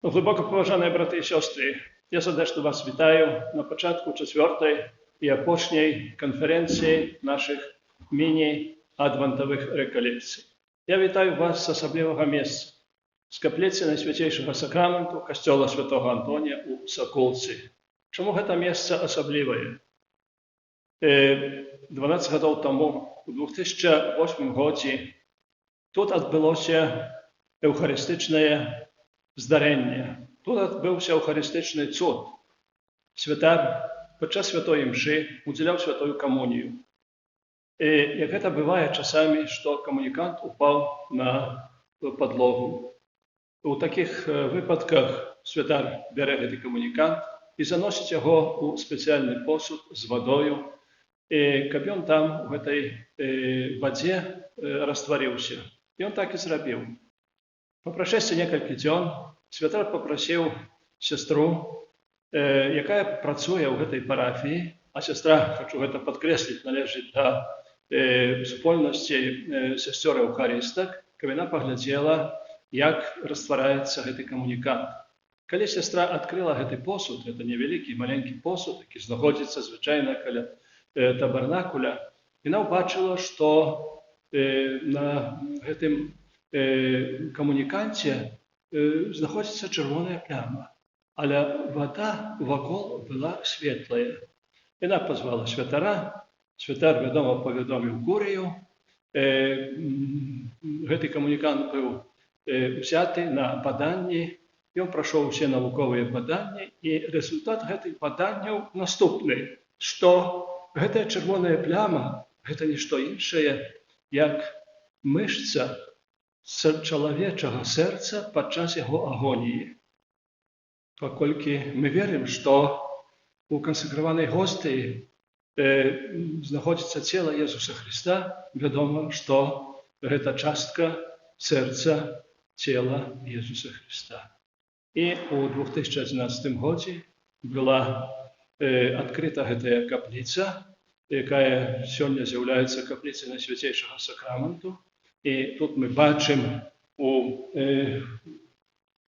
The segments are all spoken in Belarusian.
Глибоко поважані брати і сестри, я сердечно вас вітаю на початку 4-ї і опошньої конференції наших міні-адвентових реколекцій. Я вітаю вас з особливого місця, з каплиці Найсвятейшого Сакраменту Костьола Святого Антонія у Соколці. Чому це місце особливе? 12 років тому, у 2008 році, тут відбулося евхаристичне здарення. Тут відбувся евхаристичний цуд. Святар під час святої мши уділяв святою комунію. І як це буває часами, що комунікант упав на підлогу. У таких випадках святар бере цей комунікант і заносить його у спеціальний посуд з водою, і щоб він там у цій воді розтворився. І він так і зробив. По прошествии нескольких днів святар попросив сестру, яка працює у цій парафії, а сестра, хочу це підкреслити, належить до спільності сестер Евхаристок, щоб вона погляділа, як розтворяється цей комунікант. Коли сестра відкрила цей посуд, це невеликий, маленький посуд, який знаходиться, звичайно, біля табернакуля, вона побачила, що на цьому комуніканті знаходиться червона пляма, але вода вокруг була світла. Вона позвала святара, святар, відомо, повідомив курію. Цей комунікант був взятий на баданні, він пройшов всі наукові бадання, і результат цих бадань наступний, що ця червона пляма – це не що інше, як мишця чоловічого серця під час його агонії. Оскільки ми віримо, що у консекрованій гостії знаходиться тіло Ісуса Христа, відомо, що це частка серця тіла Ісуса Христа. І у 2011 році була відкрита ця каплиця, яка сьогодні з'являється каплицею Найсвятейшого Сакраменту. І тут ми бачимо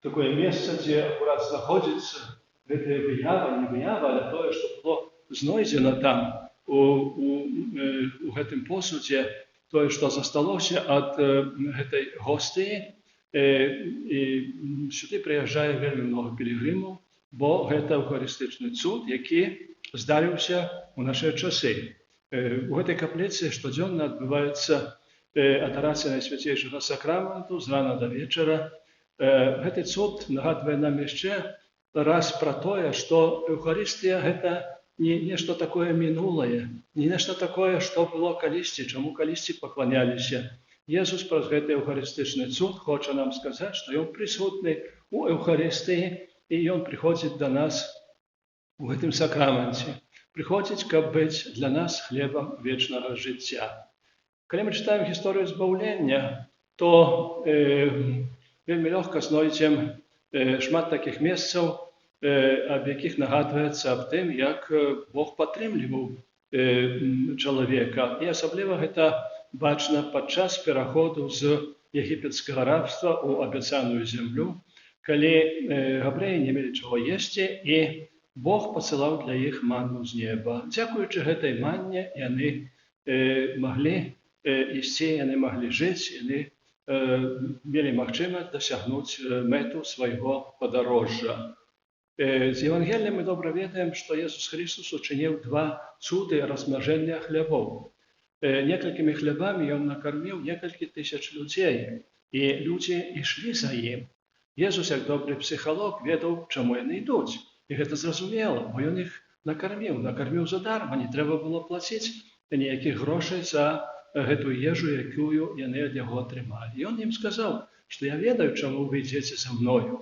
таке місце, де акурат знаходиться ця виява, не виява, але те, що було знайдено там, у цьому посуді, те, що зосталося від цієї гостії. І сюди приїжджає вельми много пілігримів, бо це евхаристичний цуд, який здарився у наші часи. У цій каплиці щоденно відбувається адорація Найсвятейшого Сакраменту з рана до вечора. Цей цуд нагадує нам ще раз про те, що Евхаристія – це не нечто таке минуле, не нечто таке, що було колись, чому колись поклонялися. Ісус про цей евхаристичний цуд хоче нам сказати, що Він присутній у Евхаристії, і Він приходить до нас у цьому сакраменті. Приходить, щоб бути для нас хлібом вічного життя. Коли ми читаємо історію збавлення, то вельми легко знайдемо шмат таких місців, об яких нагадується об тим, як Бог підтримував чоловіка. І особливо це бачно під час переходу з єгипетського рабства у обіцяну землю, коли габреї не мали чого їсти, і Бог посилав для їх манну з неба. Дякуючи цій манні, вони могли їсти, вони могли жити, вони мали можливість досягнути мету свого подорожжя. З Євангелія ми добре відаємо, що Ісус Христос учинив два чуда розмноження хлібів. Несколькими хлібами Він накормив кілька тисяч людей, і люди йшли за ним. Ісус, як добрий психолог, відав, чому вони йдуть. І це зрозуміло, бо Він їх накормив задарма, не треба було платити ніяких грошей за цю їжу, яку вони від його отримали. І Він їм сказав, що я відаю, чому ви йдете за мною.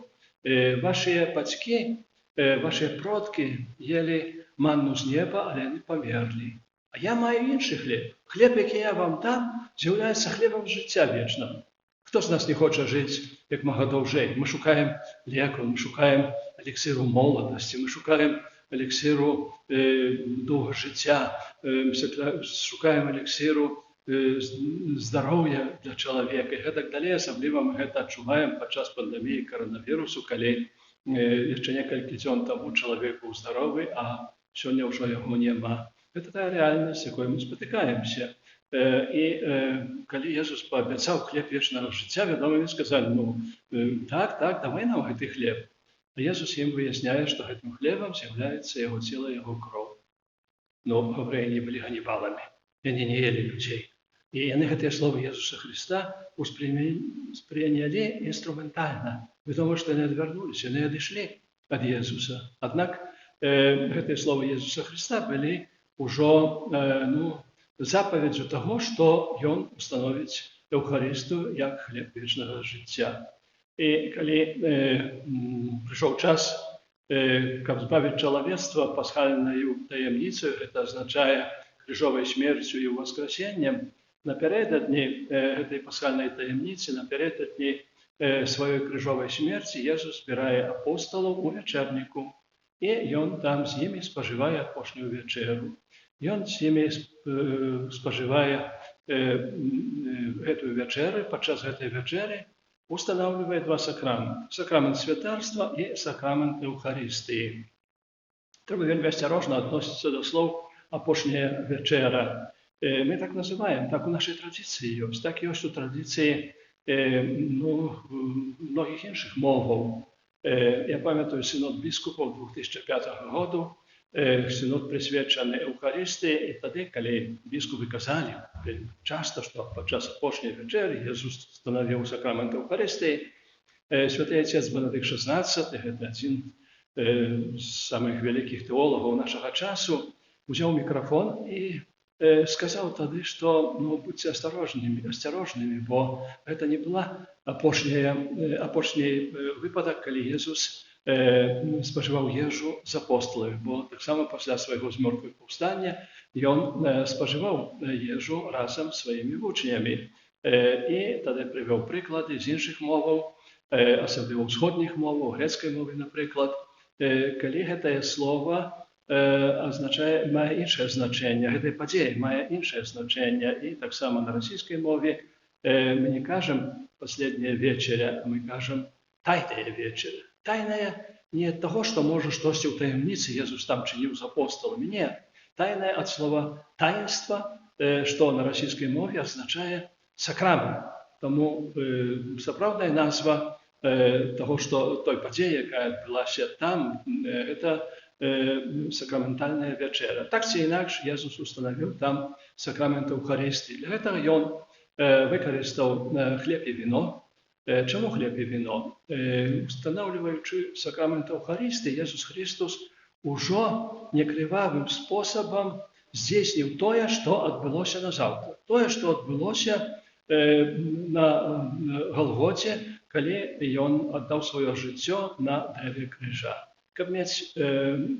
Ваші батьки, ваші предки їли манну з неба, але вони померли. А я маю інший хліб. Хліб, який я вам дам, з'являється хлібом життя вічного. Хто з нас не хоче жити, як мога довше? Ми шукаємо ліку, ми шукаємо еліксиру молодості, ми шукаємо еліксиру довгого життя, ми шукаємо еліксиру здароўя для чалавека. І гэтак далей, асабліва мы гэта адчуваем падчас пандэміі каранавірусу, калі яшчэ некалькі дзён таму чалавек быў здаровы, а сёння ўжо яго няма. Гэта тая рэальнасць, з якой мы спатыкаемся. І калі Езус паабяцаў хлеб вечнага жыцця, вядома, сказалі, так, давай нам гэты хлеб. А Езус ім выясняе, што гэтым хлебам з'яўляецца яго цела, яго кроў. Но габрэі не былі ганібаламі, яны не елі людзей. І яны гэтыя словы Езуса Христа успрынялі інструментальна. Вядома, што яны адвярнуліся, яны адышлі ад Езуса. Аднак гэтыя словы Езуса Христа былі ўжо запаведзю таго, што ён установіць Еўхарыстыю як хлеб вечнага жыцця. І калі прыйшоў час, каб збавіць чалавецтва пасхальнаю таямніцаю, гэта азначае крыжовай смерцю і воскресеннем, напярэдадні гэтай пасхальнай таямніцы, напярэдадні сваёй крыжовай смерці Езус збірае апосталаў у вячэрніку, і ён там з імі спажывае апошнюю вячэру. Ён з імі спажывае гэтую вячэру, падчас гэтай вячэры устанаўлівае два сакрамент. Сакрамент святарства і сакрамент Еўхарыстыі. Трэба вельмі асцярожна адносіцца да слоў апошняя вячэра. Мы так называем, так у нашай традыцыі ёсць, так ёсць у традыцыі многіх іншых моваў. Я памятаю сінод біскупаў 2005 году, сінод прысвечаны Еўхарыстыі, і тады, калі біскупы казалі часта, што падчас апошняй вячэры Езус устанавіў сакрамент Еўхарыстыі, святы отец Бенедыкт XVI, гэта адзін з самых вялікіх тэолагаў нашага часу, узяў мікрафон і сказаў тады, што будьце асцярожнымі, бо гэта не была апошні выпадак, калі Езус спажываў ежу з апосталамі, бо таксама пасля свайго змёртвых паўстання ён спажываў ежу разам з сваімі вучнямі. І тады прывёў прыклады з іншых моваў, асабліва ўсходніх моваў, грэцкай мовы, напрыклад, калі гэтае слова мае іншае значэнне, гэтай падзеі мае іншае значэнне. І таксама на расійскай мове мы не кажам «последняя вечеря», а мы кажам «тайная вечеря». Тайная не ад таго, што можа штосьці ў таямніцы Езус там чыніў з апосталамі. Не. Тайная ад слова «таінства», што на расійскай мове азначае «сакрамент». Таму сапраўдная назва таго, што той падзеі, якая адбылася там, гэта сакраментальная вячэра. Так ці інакш Езус устанавіў там сакрамент Еўхарыстыі. Для гэтага ён выкарыстаў хлеб і віно. Чаму хлеб і віно? Устанаўліваючы сакрамент Еўхарыстыі, Езус Христос ужо некрывавым спосабам здзейсніў тое, што адбылося назаўтра. Тое, што адбылося на Галгоце, калі ён аддаў сваё жыццё на дрэве крыжа. Каб мець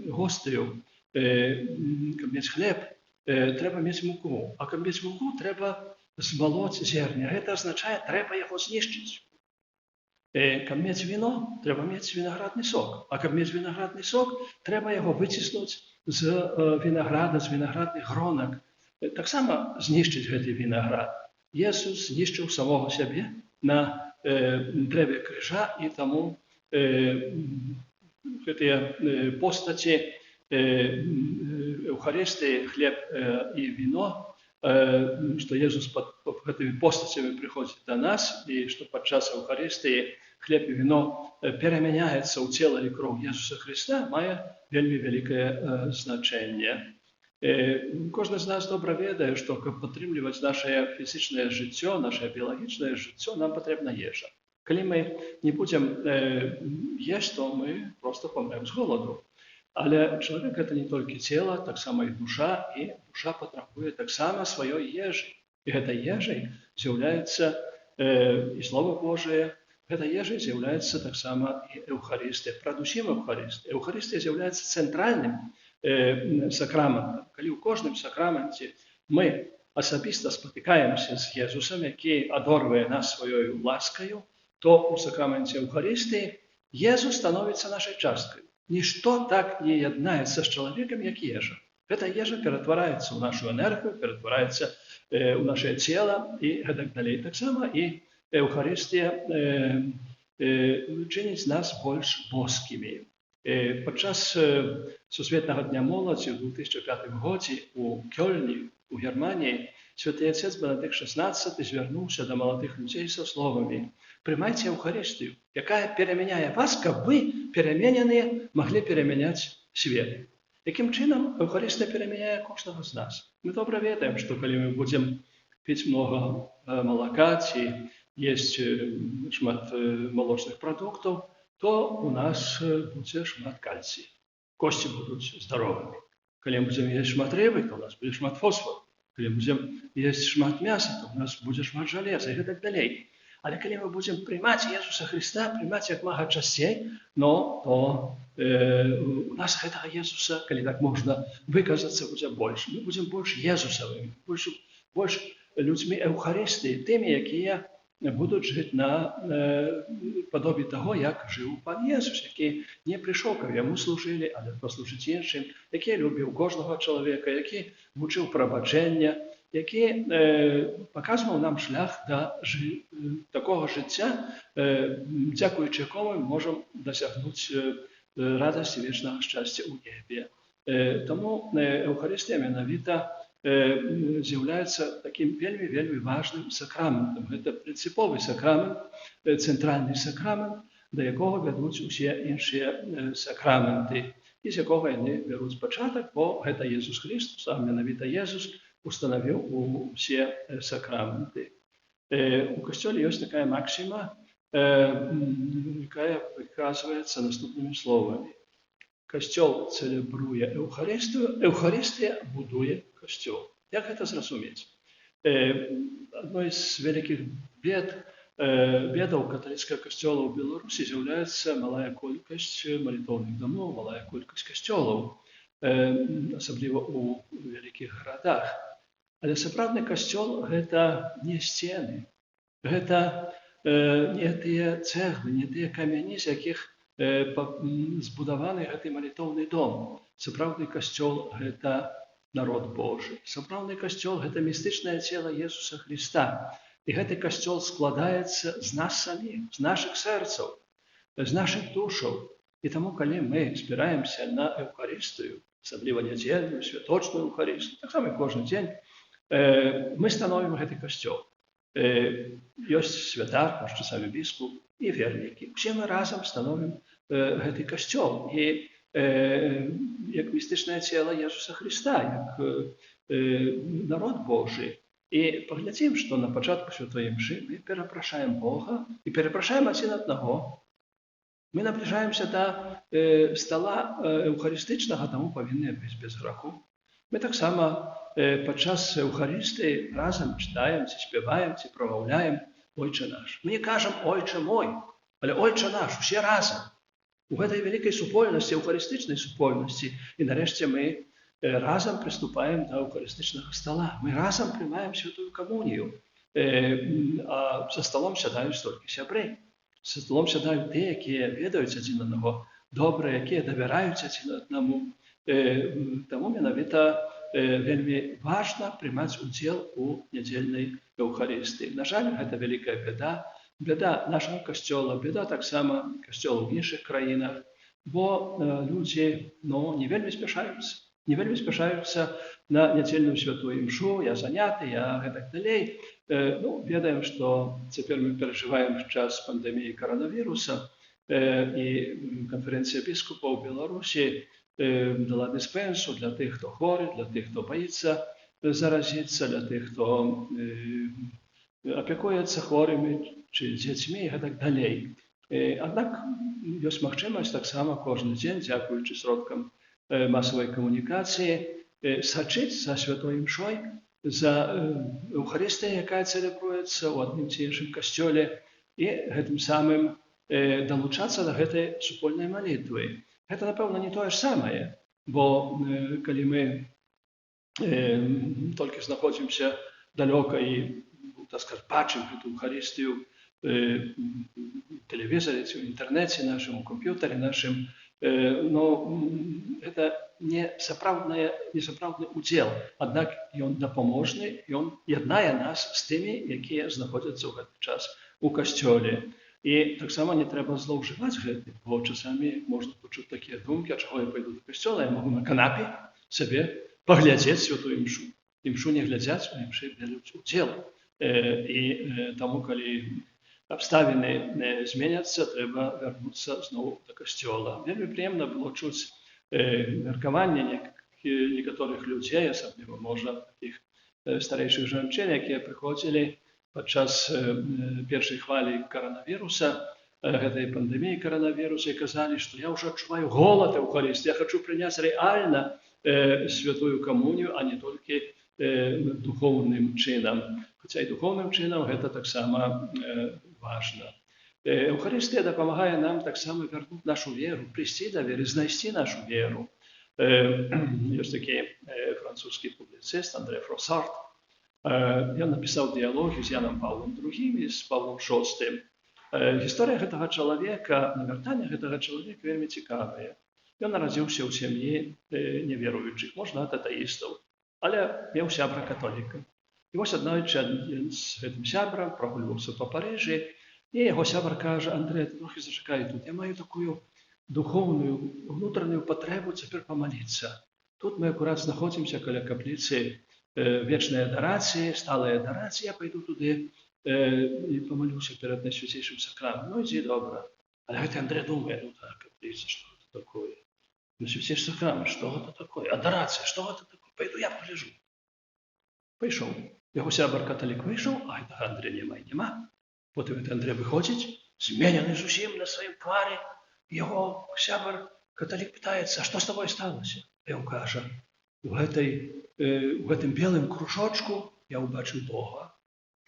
гостыю, каб мець хлеб, трэба мець муку. А каб мець муку, трэба змалоць зерня. Гэта азначае, трэба яго знішчыць. Каб мець віно, трэба мець вінаградны сок. А каб мець вінаградны сок, трэба яго выціснуць з вінаграда, з вінаградных гронак. Таксама знішчыць гэты вінаград. Езус знішчыў самога сябе на дрэве крыжа, і таму гэтыя постаці Еўхарыстыі, хлеб і віно, што Езус пад гэтымі постацямі прыходзіць да нас, і што падчас Еўхарыстыі хлеб і віно перамяняецца ў цела і кроў Езуса Христа, мае вельмі вялікае значэнне. Кожны з нас добра ведае, што каб падтрымліваць нашае фізічнае жыццё, нашае біялагічнае жыццё, нам патрэбна ежа. Калі мы не будзем есць, то мы проста памрем з голаду. Але чалавек гэта не толькі цела, таксама і душа, і душа патрабуе таксама сваёй ежы. І гэтай ежай з'яўляецца і Слова Божае, гэтай ежай з'яўляецца таксама і Еўхарыстыя. Прадусім Еўхарыстыя. Еўхарыстыя з'яўляецца цэнтральным сакраментам. Калі ў кожным сакраменце мы асабіста спатыкаемся з Езусам, які адорвае нас сваёй ласкаю, то ў сакраменце Еўхарыстыі Езус становіцца нашай часткай. Нішто так не яднаецца з чалавекам, як ежа. Гэта ежа ператвараецца ў нашу энергію, ператвараецца ў нашае цела і гэтак далей. Таксама і Еўхарыстыя чыніць нас больш боскімі. Падчас Сусветнага дня моладзі ў 2005 годзе у Кёльні, у Германії, святы отец Бенедикт XVI звярнуўся да маладых людзей са словамі: «Прымайце Еўхарыстыю, якая перамяняе вас, каб вы, перамененыя, маглі перамяняць свет». Якім чынам Еўхарыстыя перамяняе кожнага з нас? Мы добра ведаем, што калі мы будзем піць многа малака ці есць шмат малочных прадуктаў, то у нас будзе шмат кальцыю. Косці будуць здаровымі. Калі мы будзем есць шмат рыбы, то у нас будзе шмат фосфору. Калі будзем есць шмат мяса, то у нас будзе шмат жалеза і гэтак далей. Але калі мы будзем прымаць Езуса Христа, прымаць як мага часцей, то у нас гэтага Езуса, калі так можна выказацца, будзе больш. Мы будзем больш Езусавымі, больш людзьмі Еўхарыстыі, тымі, якія будуць жыць на падобе таго, як жыў пан Езус, які не прыйшоў, каб яму служылі, але паслужыць іншым, які любіў кожнага чалавека, які вучыў прабачэння, які паказваў нам шлях да такога жыцця, дзякуючы якому мы можам дасягнуць радасці вечнага шчасця ў небе. Таму Еўхарыстыя менавіта з'яўляецца такім вельмі важным сакраментам. Гэта прынцыповы сакрамент, цэнтральны сакрамент, да якога вядуць усе іншыя сакраменты, і з якога яны бяруць пачатак, бо гэта Езус Христос, а менавіта Езус устанавіў усе сакраменты. У Касцёле ёсць такая максіма, якая выказваецца наступнымі словамі. Касцёл цэлебруе Еўхарыстыю, Еўхарыстыя будуе касцёл. Як гэта зразумець? Адной з вялікіх бедаў каталіцкага касцёла ў Беларусі з'яўляецца малая колькасць малітоўных дамоў, малая колькасць касцёлаў, асабліва ў вялікіх гарадах. Але сапраўдны касцёл – гэта не сцены, гэта не тыя цэглы, не тыя камяні, з якіх збудаваны гэты малітоўны дом. Сапраўдны касцёл – гэта народ Божы. Сапраўдны касцёл – гэта містычнае цела Езуса Христа. І гэты касцёл складаецца з нас саміх, з нашых сэрцаў, з нашых душаў. І таму, калі мы збіраемся на Еўхарыстыю, асабліва нядзельную, святочную Еўхарыстыю, таксама кожны дзень, мы становім гэты касцёл. Ёсць святар, наш часовы біскуп і вернікі. Усе мы разам становім гэты касцёл. І як містычнае цела Езуса Христа, як народ Божий. І паглядзім, што на пачатку святой імшы мы перапрашаем Бога і перапрашаем адзін аднаго. Мы набліжаемся да стала еўхарыстычнага, таму павінны быць без граху. Мы таксама падчас Еўхарыстыі разам чытаем, ці спяваем, ці прамаўляем «Ойче наш». Мы не кажам «Ойче мой», але «Ойче наш», усе разам. У гэтай вялікай супольнасці, еўхарыстычнай супольнасці. І нарэшце мы разам прыступаем да еўхарыстычнага стала. Мы разам прымаем святую камунію. А за сталом сядаюць толькі сябры. За сталом сядаюць тыя, якія ведаюць адзін аднаго добра, якія давяраюць адзін аднаму. Таму менавіта вельмі важна прымаць удзел у нядзельнай Еўхарыстыі. На жаль, гэта вялікая бяда. Бяда нашага касцёла, бяда таксама касцёла ў іншых краінах, бо людзі не вельмі спяшаюцца. Не вельмі спяшаюцца на нядзельную святую імшу, я заняты, я гэтак далей. Ведаем, што цяпер мы перажываем час пандэміі каранавіруса, і канферэнцыя біскупаў Беларусі дала дыспенсу для тых, хто хворы, для тых, хто баіцца заразіцца, для тых, хто апякуецца хворымі ці дзецьмі і гэтак далей. Аднак ёсць магчымасць таксама кожны дзень, дзякуючы сродкам масавай камунікацыі, сачыць за святой імшой, за Еўхарыстыяй, якая цэлебруецца ў адным ці іншым касцёле, і гэтым самым далучацца да гэтай супольнай малітвы. Гэта, напэўна, не тое ж самае, бо калі мы толькі знаходзімся далёка і, так сказаць, бачым гэту Еўхарыстыю ў тэлевізары ці ў інтэрнэце нашым, у камп'ютары нашым, гэта несапраўдны ўдзел, аднак ён дапаможны, ён яднае нас з тымі, якія знаходзяцца ў гэты час у касцёле. І таксама не трэба злоўжываць гэтым, бо часамі можна пачуць такія думкі, а чаго я пайду да касцёла, я магу на канапе сабе паглядзець святую імшу. Імшу не глядзяць, у імшы бяруць удзел. І таму, калі абставіны зменяцца, трэба вярнуцца зноў да касцёла. Вельмі прыемна было чуць меркаванне некаторых людзей, асабліва, можа, такіх старэйшых жанчын, якія прыходзілі падчас першай хвалі каранавіруса, гэтай пандэміі каранавіруса, і казалі, што я ўжо адчуваю голад Эўхарыстыі, я хачу прыняць рэальна святую камунію, а не толькі духоўным чынам. Хаця і духоўным чынам гэта таксама важна. Эўхарыстыя дапамагае нам таксама вярнуць нашу веру, прыйсці да веры, знайсці нашу веру. Ёсць такі французскі публіцыст Андре Фросарт. Ён напісаў дыялогі з Янам Паўлам II і з Паўлом VI. Гісторыя гэтага чалавека, навяртанне гэтага чалавека вельмі цікавая. Ён нарадзіўся ў сям'і неверуючых, можна ад атэістаў, але меў сябра католіка. І вось аднойчы адзін з гэтым сябрам прагульваўся па Парыжы, і яго сябар кажа: Андрэй, ты трохі зачакай тут, я маю такую духоўную, унутраную патрэбу цяпер памаліцца. Тут мы акурат знаходзімся каля капліцы вечнай адарацыі, сталай адарацыі, я пайду туды і памалюся перад найсвяцейшым сакраментам. Ну, ідзі, добра. Але гэты Андрэй думае, ну так, капліца, што гэта такое? Найсвяцейшы сакрамент, што гэта такое? Адарацыя, што гэта такое? Пайду я пагляджу. Пайшоў. Яго сябар каталік выйшаў, а гэтага Андрэя няма. Потым гэты Андрэй выходзіць, зменены зусім на сваім твары. Яго сябар каталік пытаецца: а што з табой сталася? Ён кажа: у гэтым белым кружочку я ўбачыў Бога.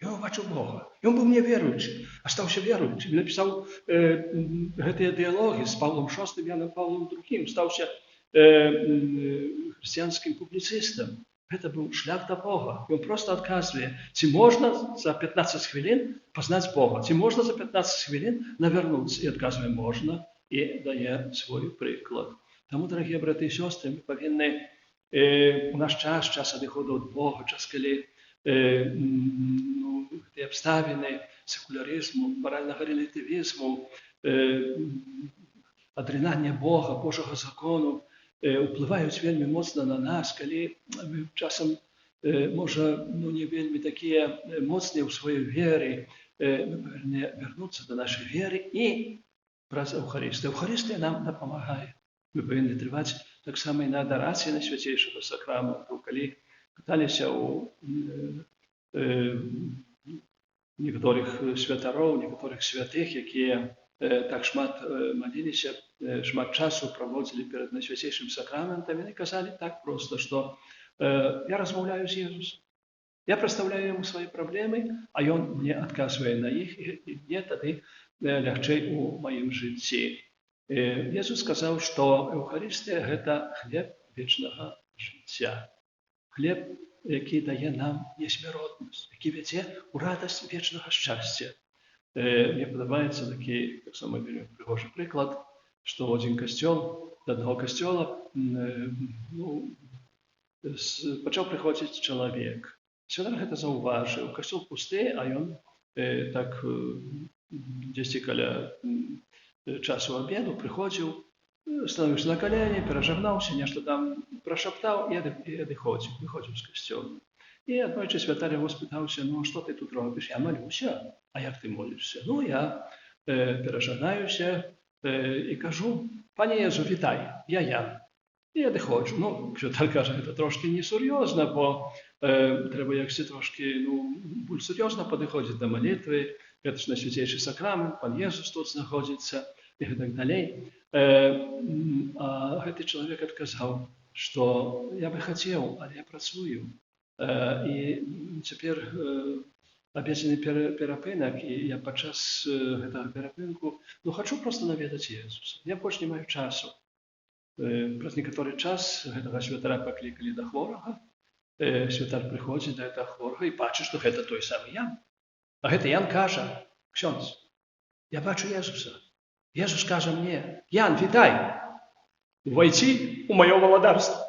Ён убачыў Бога. Ён быў неверуючы, а стаўся веруючым. Він напісаў гэтыя дыялогі з Паўлом VI, Янам Паўлом II, стаўся хрысціянскім публіцыстам. Гэта быў шлях да Бога. Ён проста адказвае, ці можна за 15 хвілін пазнаць Бога, ці можна за 15 хвілін навярнуцца. І адказвае, можна, і дае свой прыклад. Таму, дарагія браты і сёстры, мы павінны у наш час адыходу ад Бога, час, калі гэтыя абставіны секулярызму, маральнага рэлятывізму, адрынання Бога, Божага закону уплываюць вельмі моцна на нас, калі мы часам, можа, не вельмі такія моцныя ў сваёй веры, мы павінны вярнуцца да нашай веры і праз Эўхарыстыю. Эўхарыстыя нам дапамагае. Мы павінны трываць таксама і на адарацыі найсвяцейшага сакраменту, калі пыталіся ў некаторых святароў, некаторых святых, якія так шмат маліліся, шмат часу праводзілі перад найсвяцейшым сакраментам, яны казалі так проста, што я размаўляю з Езусам, я прадстаўляю яму свае праблемы, а ён мне адказвае на іх, і мне тады лягчэй у маім жыцці. Езус сказаў, што Эўхарыстыя – гэта хлеб вечнага жыцця. Хлеб, які дае нам несмяротнасць, які вядзе ў радасць вечнага шчасця. Мне падабаецца такі таксама вельмі прыгожы прыклад, што ў адзін касцёл, да аднаго касцёла пачаў прыходзіць чалавек. Святар гэта заўважыў. Касцёл пусты, а ён так дзесьці каля часу абеду прыходзіў, становіўся на калені, перажагнаўся, нешта там прашаптаў і выходзіў з касцёла. І аднойчы святар яго спытаўся: ну, што ты тут робіш? Я малюся. А як ты молішся? Ну, я перажагнаюся і кажу: пане Езу, вітай, я Ян. І адыходжу. Ну, святар кажа, гэта трошкі несур'ёзна, бо трэба яксьці трошкі, больш сур'ёзна падыходзіць да малітвы. Гэта ж найсвяцейшы сакрамент, пан Езус тут знаходзіцца і гэтак далей. А гэты чалавек адказаў, што я бы хацеў, але я працую. І цяпер абедзены перапынак, і я падчас гэтага перапынку хачу проста наведаць Езуса. Я больш не маю часу. Праз некаторы час гэтага святара паклікалі да хворага. Святар прыходзіць да гэтага хворага і бачыць, што гэта той самы Ян. А гэты Ян кажа: ксёндз, я бачу Езуса. Езус кажа мне: Ян, вітай! войти у моє володарство.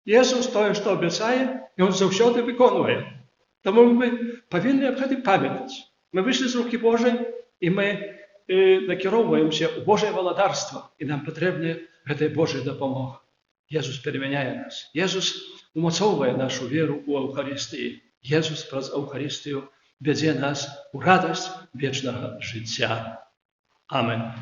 Ісус тое, што абяцае, Ён заўсёды выконвае. Таму мы павінны аб гэтым памятаць. Мы выйшлі з рукі Божай, і мы накіроўваемся ў Божае валадарства, і нам патрэбна гэтая Божая дапамога. Jesús перемяняе нас. Jesús умацоўвае нашу веру ў Еўхарыстыі. Jesús праз Еўхарыстыю вядзе нас у радасць вечнага жыцця. Амен.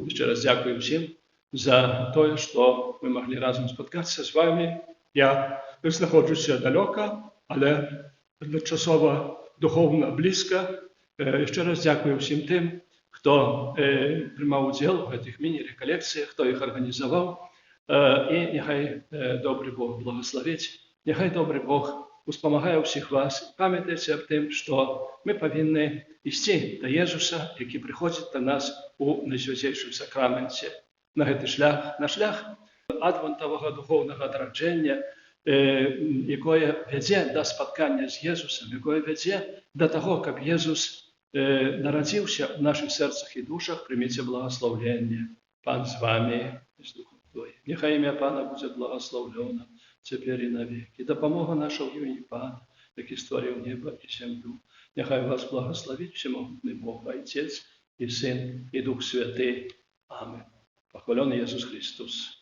Яшчэ раз дзякую ўсім за тое, што мы маглі разам спаткацца з вами. Я знаходжуся далёка, але адначасова духоўна блізка. Яшчэ раз дзякую ўсім тым, хто прымаў удзел у гэтых міні-рэкалекцыях, хто іх арганізаваў. І няхай добры Бог благословіць, няхай добры Бог успамагае ўсіх вас. Памятайце аб тым, што мы павінны ісці да Езуса, які прыходзіць да нас у найсвяцейшым сакраменце. На гэты шлях, на шлях адвантавага духоўнага адраджэння, якое вядзе да спаткання з Езусам, якое вядзе да таго, каб Езус нарадзіўся ў нашых сэрцах і душах. Прыміце благословенне. Пан з вамі. Нехай ім'я Пана будзе благословлено цяпер і навеки. Дапамога наша ў імені Пана, які стварыў неба і зямлю. Няхай вас благословіць всемогутны Бог, Отец і Сын і Дух Святый. Амен. Похвален Ісус Христос.